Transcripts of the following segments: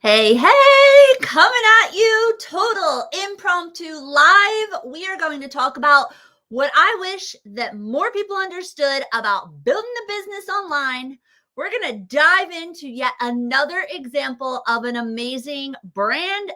Hey, coming at you, total impromptu live. We are going to talk about what I wish that more people understood about building a business online. We're going to dive into yet another example of an amazing brand,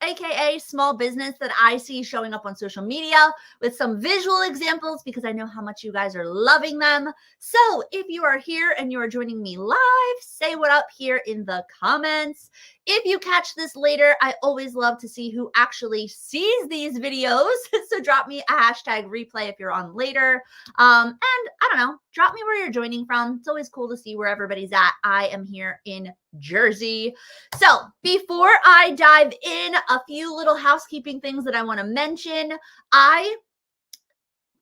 aka small business, that I see showing up on social media with some visual examples because I know how much you guys are loving them. So if you are here and you are joining me live, say what up here in the comments. If you catch this later, I always love to see who actually sees these videos. So drop me a hashtag replay if you're on later. And I don't know, drop me where you're joining from. It's always cool to see where everybody's at. I am here in Jersey. So before I dive in, a few little housekeeping things that I want to mention. I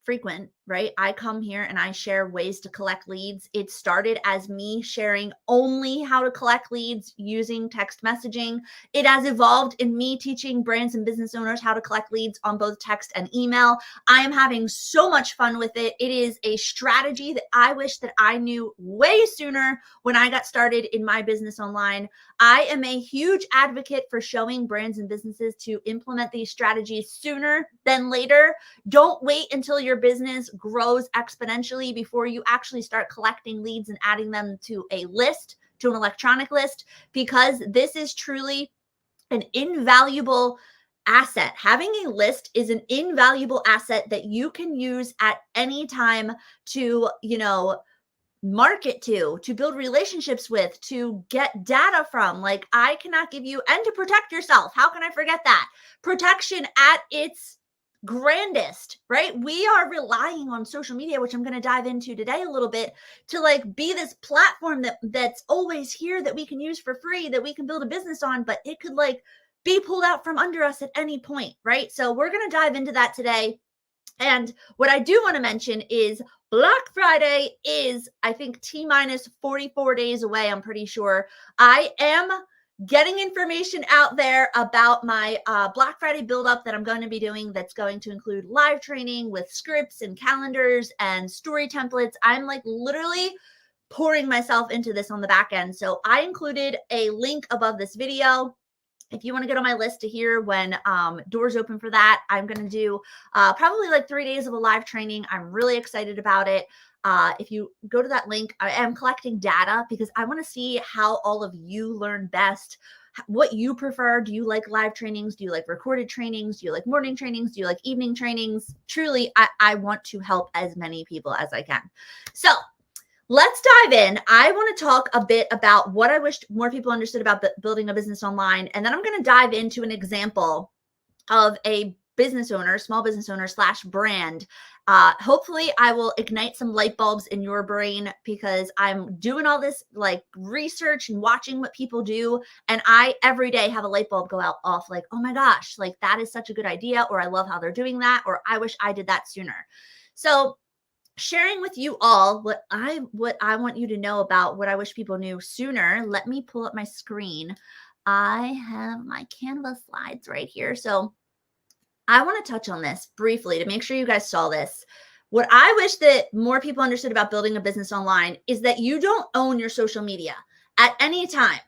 frequent, right? I come here and I share ways to collect leads. It started as me sharing only how to collect leads using text messaging. It has evolved in me teaching brands and business owners how to collect leads on both text and email. I am having so much fun with it. It is a strategy that I wish that I knew way sooner when I got started in my business online. I am a huge advocate for showing brands and businesses to implement these strategies sooner than later. Don't wait until your business grows exponentially before you actually start collecting leads and adding them to a list, to an electronic list, because this is truly an invaluable asset. Having a list is an invaluable asset that you can use at any time to, market to build relationships with, to get data from. Like, I cannot give you, and to protect yourself. How can I forget that? Protection at its grandest, right? We are relying on social media, which I'm going to dive into today a little bit, to like be this platform that's always here, that we can use for free, that we can build a business on, but it could like be pulled out from under us at any point, right? So we're going to dive into that today. And what I do want to mention is Black Friday is, I think, T minus 44 days away. I'm pretty sure. I am getting information out there about my Black Friday build up that I'm going to be doing, that's going to include live training with scripts and calendars and story templates. I'm like literally pouring myself into this on the back end. So I included a link above this video. If you want to get on my list to hear when doors open for that, I'm going to do probably like 3 days of a live training. I'm really excited about it. If you go to that link, I am collecting data because I want to see how all of you learn best, what you prefer. Do you like live trainings? Do you like recorded trainings? Do you like morning trainings? Do you like evening trainings? Truly, I want to help as many people as I can. So let's dive in. I want to talk a bit about what I wish more people understood about building a business online. And then I'm going to dive into an example of a business owner, small business owner / brand. Hopefully I will ignite some light bulbs in your brain, because I'm doing all this like research and watching what people do. And I every day have a light bulb go out off like, oh my gosh, like that is such a good idea. Or I love how they're doing that. Or I wish I did that sooner. So sharing with you all what I want you to know about what I wish people knew sooner. Let me pull up my screen. I have my Canva slides right here. So I want to touch on this briefly to make sure you guys saw this. What I wish that more people understood about building a business online is that you don't own your social media at any time.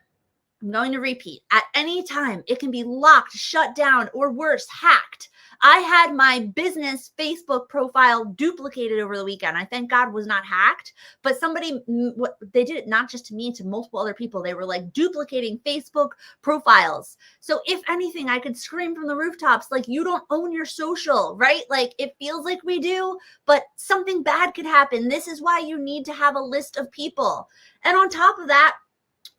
I'm going to repeat, at any time. It can be locked, shut down, or worse, hacked. I had my business Facebook profile duplicated over the weekend. I thank God was not hacked, but somebody, they did it not just to me, to multiple other people. They were like duplicating Facebook profiles. So if anything, I could scream from the rooftops, like, you don't own your social, right? Like, it feels like we do, but something bad could happen. This is why you need to have a list of people. And on top of that,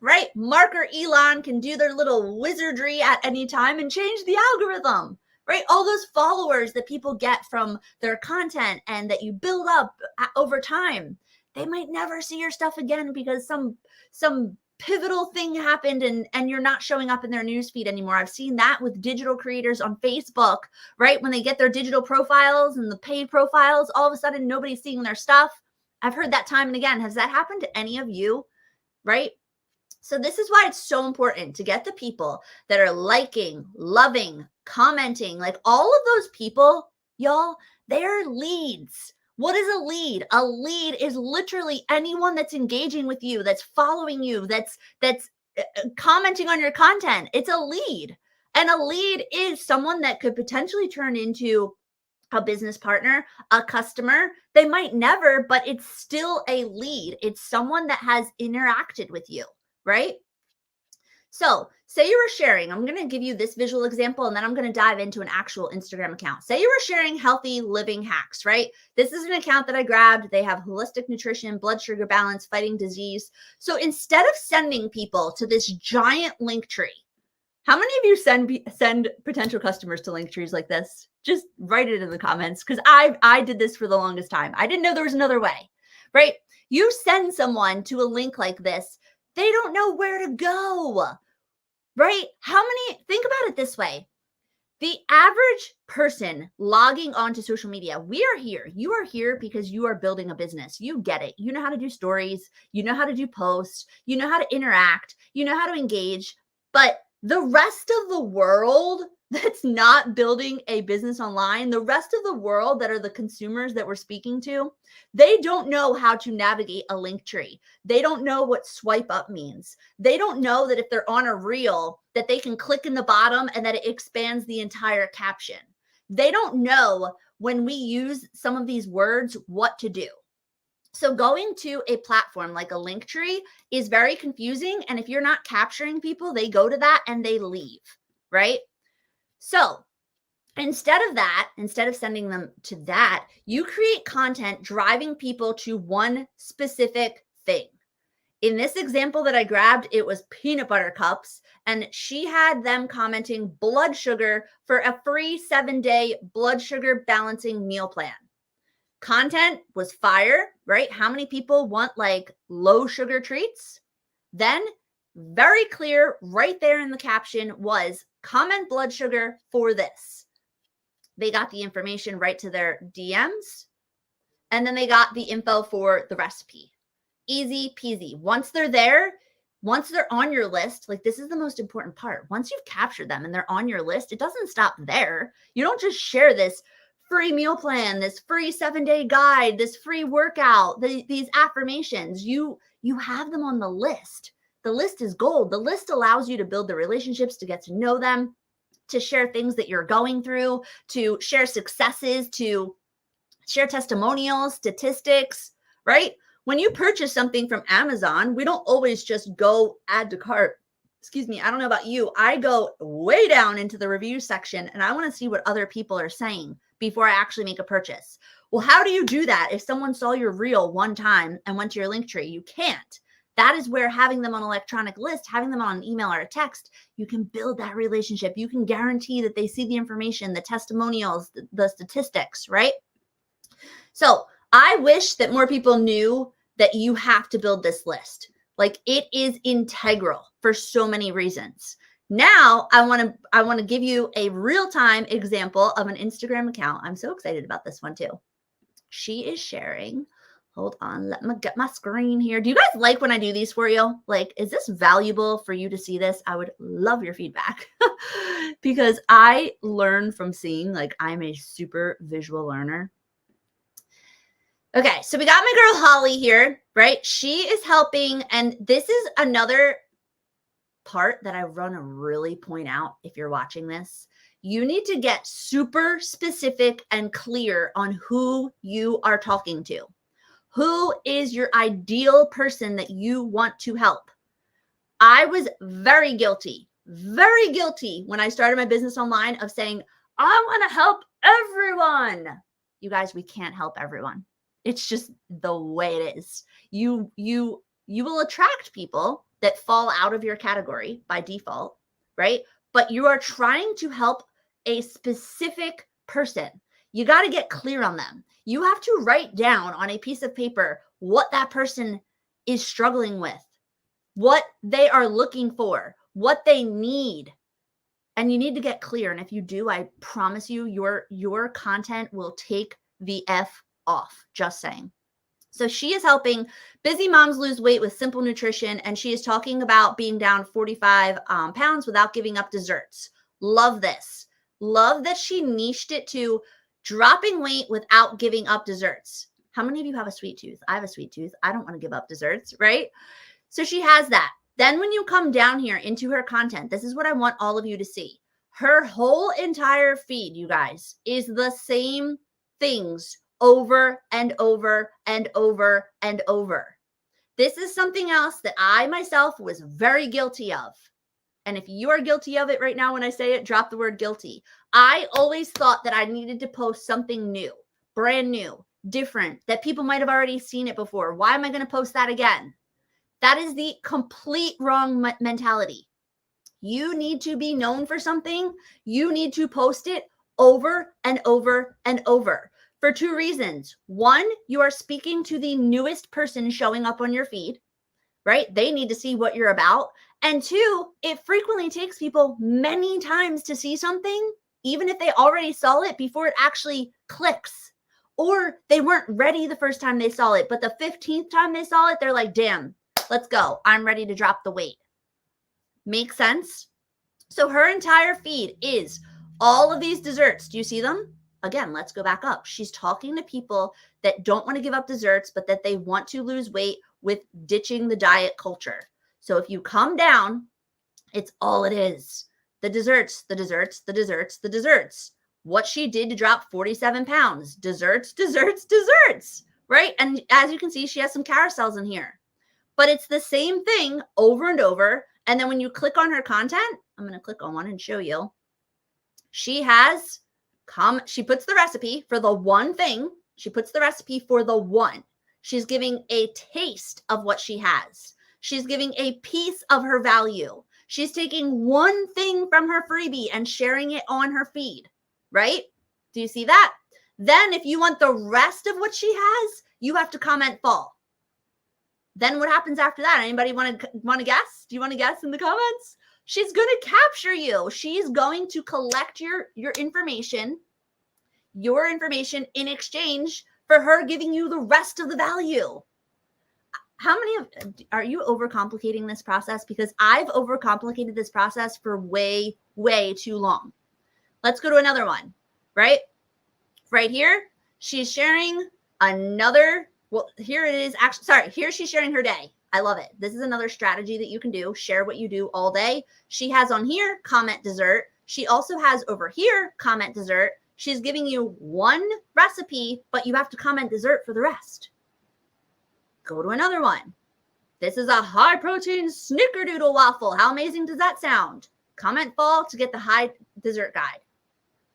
right, Mark or Elon can do their little wizardry at any time and change the algorithm, right? All those followers that people get from their content and that you build up over time, they might never see your stuff again because some pivotal thing happened and you're not showing up in their newsfeed anymore. I've seen that with digital creators on Facebook, right? When they get their digital profiles and the paid profiles, all of a sudden nobody's seeing their stuff. I've heard that time and again. Has that happened to any of you, right? So this is why it's so important to get the people that are liking, loving, commenting, like all of those people, y'all, they're leads. What is a lead? A lead is literally anyone that's engaging with you, that's following you, that's commenting on your content. It's a lead. And a lead is someone that could potentially turn into a business partner, a customer. They might never, but it's still a lead. It's someone that has interacted with you, right? So, say you were sharing, I'm going to give you this visual example and then I'm going to dive into an actual Instagram account. Say you were sharing healthy living hacks, right? This is an account that I grabbed. They have holistic nutrition, blood sugar balance, fighting disease. So, instead of sending people to this giant link tree, how many of you send potential customers to link trees like this? Just write it in the comments because I did this for the longest time. I didn't know there was another way, right? You send someone to a link like this, they don't know where to go, right? Think about it this way. The average person logging onto social media, we are here. You are here because you are building a business. You get it. You know how to do stories. You know how to do posts. You know how to interact. You know how to engage. But the rest of the world that's not building a business online, the rest of the world that are the consumers that we're speaking to, they don't know how to navigate a link tree. They don't know what swipe up means. They don't know that if they're on a reel that they can click in the bottom and that it expands the entire caption. They don't know when we use some of these words what to do. So going to a platform like a Linktree is very confusing. And if you're not capturing people, they go to that and they leave, right? So instead of sending them to that, you create content driving people to one specific thing. In this example that I grabbed, it was peanut butter cups, and she had them commenting blood sugar for a free 7-day blood sugar balancing meal plan. Content was fire, right? How many people want like low sugar treats? Then very clear right there in the caption was comment blood sugar for this. They got the information right to their DMs, and then they got the info for the recipe. Easy peasy. Once they're there, once they're on your list, like this is the most important part. Once you've captured them and they're on your list, it doesn't stop there. You don't just share this free meal plan, this free 7-day guide, this free workout, these affirmations. You have them on the list. The list is gold. The list allows you to build the relationships, to get to know them, to share things that you're going through, to share successes, to share testimonials, statistics, right? When you purchase something from Amazon, we don't always just go add to cart. Excuse me. I don't know about you. I go way down into the review section and I want to see what other people are saying before I actually make a purchase. Well, how do you do that if someone saw your reel one time and went to your link tree? You can't. That is where having them on an electronic list, having them on an email or a text, you can build that relationship. You can guarantee that they see the information, the testimonials, the statistics, right? So I wish that more people knew that you have to build this list. Like it is integral for so many reasons. Now I want to give you a real-time example of an Instagram account. I'm so excited about this one too. She is sharing. Hold on, let me get my screen here. Do you guys like when I do these for you? Like, is this valuable for you to see this? I would love your feedback because I learn from seeing. Like, I'm a super visual learner. Okay, so we got my girl Holly here, right? She is helping, and this is another part that I want to really point out if you're watching this. You need to get super specific and clear on who you are talking to. Who is your ideal person that you want to help? I was very guilty when I started my business online of saying, I want to help everyone. You guys, we can't help everyone. It's just the way it is. You will attract people that fall out of your category by default, right? But you are trying to help a specific person. You got to get clear on them. You have to write down on a piece of paper what that person is struggling with, what they are looking for, what they need. And you need to get clear. And if you do, I promise you, your content will take the F off. Just saying. So she is helping busy moms lose weight with simple nutrition. And she is talking about being down 45 pounds without giving up desserts. Love this. Love that she niched it to dropping weight without giving up desserts. How many of you have a sweet tooth? I have a sweet tooth. I don't want to give up desserts, right? So she has that. Then when you come down here into her content, this is what I want all of you to see. Her whole entire feed, you guys, is the same things over and over and over and over. This is something else that I myself was very guilty of. And if you are guilty of it right now, when I say it, drop the word guilty. I always thought that I needed to post something new, brand new, different, that people might have already seen it before. Why am I going to post that again? That is the complete wrong mentality. You need to be known for something. You need to post it over and over and over for two reasons. One, you are speaking to the newest person showing up on your feed, right? They need to see what you're about. And two, it frequently takes people many times to see something, even if they already saw it before it actually clicks. Or they weren't ready the first time they saw it, but the 15th time they saw it, they're like, damn, let's go. I'm ready to drop the weight. Make sense? So her entire feed is all of these desserts. Do you see them? Again, let's go back up. She's talking to people that don't want to give up desserts, but that they want to lose weight with ditching the diet culture. So if you come down, it's all it is. The desserts, the desserts, the desserts, the desserts. What she did to drop 47 pounds. Desserts, desserts, desserts, right? And as you can see, she has some carousels in here. But it's the same thing over and over. And then when you click on her content, I'm going to click on one and show you. She has she puts the recipe for the one thing. She puts the recipe for the one. She's giving a taste of what she has. She's giving a piece of her value. She's taking one thing from her freebie and sharing it on her feed, right? Do you see that? Then if you want the rest of what she has, you have to comment fall. Then what happens after that? Anybody want to guess? Do you want to guess in the comments? She's going to capture you. She's going to collect your information in exchange for her giving you the rest of the value. How many are you overcomplicating this process? Because I've overcomplicated this process for way, way too long. Let's go to another one, right? Right here, she's sharing another. Well, here it is. Actually, sorry, here she's sharing her day. I love it. This is another strategy that you can do. Share what you do all day. She has on here, comment dessert. She also has over here, comment dessert. She's giving you one recipe, but you have to comment dessert for the rest. Go to another one. This is a high protein snickerdoodle waffle. How amazing does that sound? Comment fall to get the high dessert guide.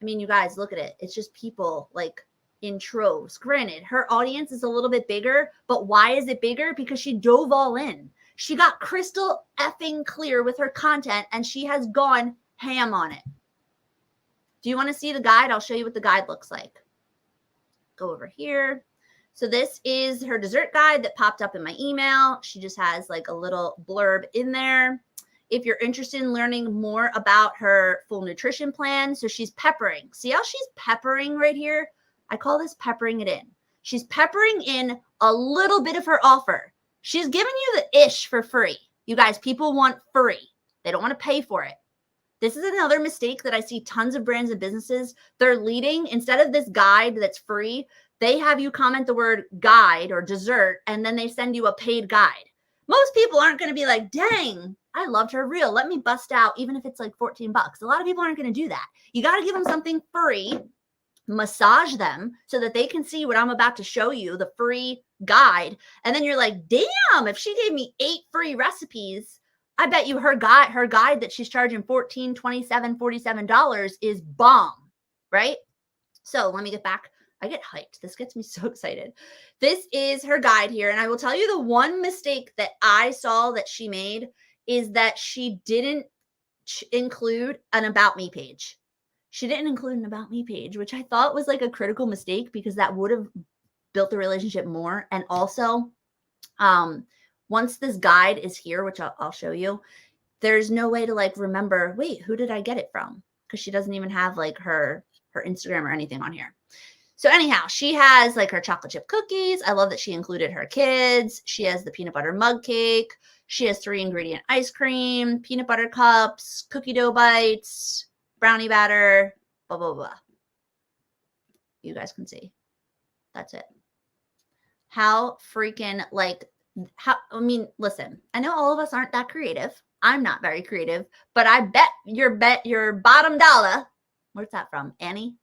I mean, you guys, look at it. It's just people like in troves. Granted, her audience is a little bit bigger, but why is it bigger? Because she dove all in. She got crystal effing clear with her content and she has gone ham on it. Do you want to see the guide? I'll show you what the guide looks like. Go over here. So this is her dessert guide that popped up in my email. She just has like a little blurb in there. If you're interested in learning more about her full nutrition plan, so she's peppering. See how she's peppering right here? I call this peppering it in. She's peppering in a little bit of her offer. She's giving you the ish for free. You guys, people want free. They don't want to pay for it. This is another mistake that I see tons of brands and businesses. They're leading, instead of this guide that's free, they have you comment the word guide or dessert, and then they send you a paid guide. Most people aren't going to be like, dang, I loved her reel. Let me bust out, even if it's like 14 bucks. A lot of people aren't going to do that. You got to give them something free, massage them so that they can see what I'm about to show you, the free guide. And then you're like, damn, if she gave me 8 free recipes, I bet you her guide that she's charging $14, $27, $47 is bomb, right? So let me get back. I get hyped. This gets me so excited. This is her guide here. And I will tell you the one mistake that I saw that she made is that she didn't include an About Me page. She didn't include an About Me page, which I thought was like a critical mistake because that would have built the relationship more. And also, once this guide is here, which I'll show you, there's no way to like remember, wait, who did I get it from? Because she doesn't even have like her Instagram or anything on here. So anyhow, she has like her chocolate chip cookies. I love that she included her kids. She has the peanut butter mug cake. She has 3-ingredient ice cream, peanut butter cups, cookie dough bites, brownie batter, blah, blah, blah. You guys can see. That's it. How freaking like Listen, I know all of us aren't that creative. I'm not very creative, but I bet your bottom dollar, where's that from? Annie?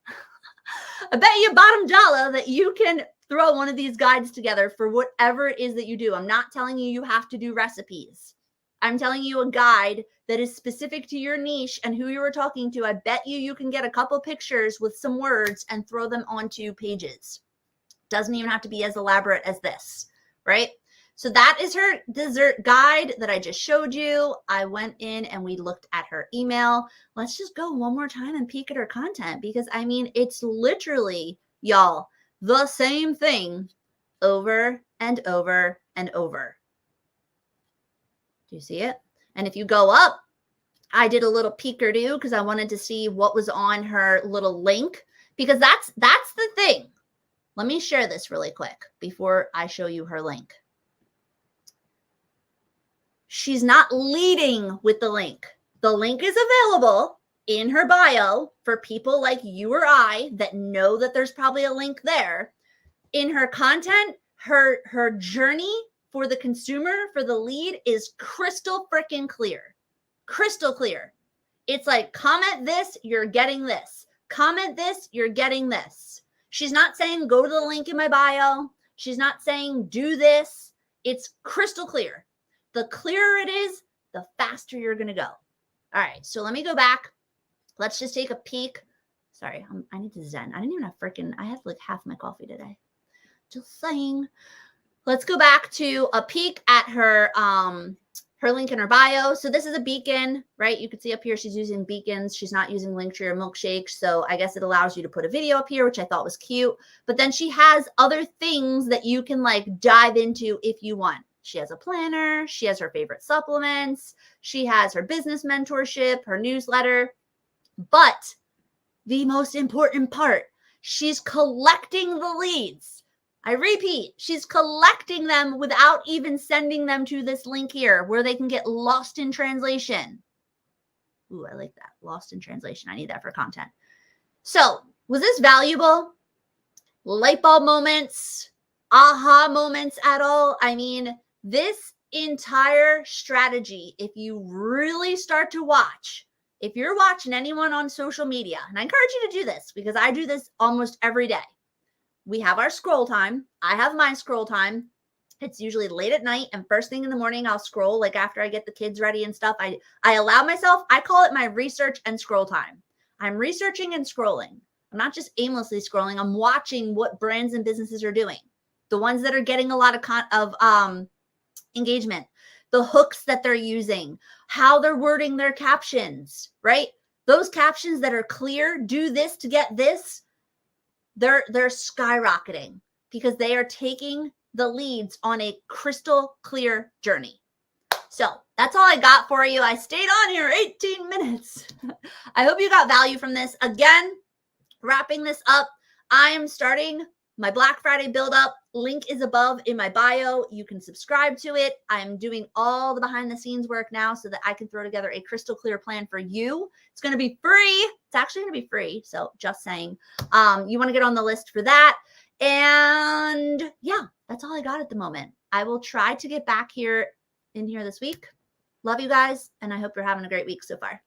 I bet you bottom dollar that you can throw one of these guides together for whatever it is that you do. I'm not telling you you have to do recipes. I'm telling you a guide that is specific to your niche and who you are talking to. I bet you can get a couple pictures with some words and throw them onto pages. Doesn't even have to be as elaborate as this, right? So that is her dessert guide that I just showed you. I went in and we looked at her email. Let's just go one more time and peek at her content, because I mean, it's literally, y'all, the same thing over and over and over. Do you see it? And if you go up, I did a little peek-er-do because I wanted to see what was on her little link, because that's the thing. Let me share this really quick before I show you her link. She's not leading with the link. The link is available in her bio for people like you or I that know that there's probably a link there. In her content, her journey for the consumer, for the lead, is crystal freaking clear. Crystal clear. It's like, comment this, you're getting this. Comment this, you're getting this. She's not saying go to the link in my bio. She's not saying do this. It's crystal clear. The clearer it is, the faster you're going to go. All right, so let me go back. Let's just take a peek. Sorry, I need to zen. I didn't even have I had like half my coffee today. Just saying. Let's go back to a peek at her link in her bio. So this is a beacon, right? You can see up here she's using beacons. She's not using Linktree or Milkshake. So I guess it allows you to put a video up here, which I thought was cute. But then she has other things that you can like dive into if you want. She has a planner. She has her favorite supplements. She has her business mentorship, her newsletter. But the most important part, she's collecting the leads. I repeat, she's collecting them without even sending them to this link here where they can get lost in translation. Ooh, I like that. Lost in translation. I need that for content. So was this valuable? Light bulb moments, aha moments at all? I mean, this entire strategy, if you really start to watch, if you're watching anyone on social media, and I encourage you to do this because I do this almost every day. We have our scroll time. I have my scroll time. It's usually late at night and first thing in the morning, I'll scroll like after I get the kids ready and stuff. I allow myself, I call it my research and scroll time. I'm researching and scrolling. I'm not just aimlessly scrolling. I'm watching what brands and businesses are doing. The ones that are getting a lot of engagement, the hooks that they're using, how they're wording their captions, right? Those captions that are clear, do this to get this, they're skyrocketing because they are taking the leads on a crystal clear journey. So that's all I got for you. I stayed on here 18 minutes. I hope you got value from this. Again, wrapping this up, I am starting my Black Friday build up. Link is above in my bio. You can subscribe to it. I'm doing all the behind the scenes work now so that I can throw together a crystal clear plan for you. It's going to be free. It's actually going to be free. So just saying, you want to get on the list for that. And yeah, that's all I got at the moment. I will try to get back in here this week. Love you guys. And I hope you're having a great week so far.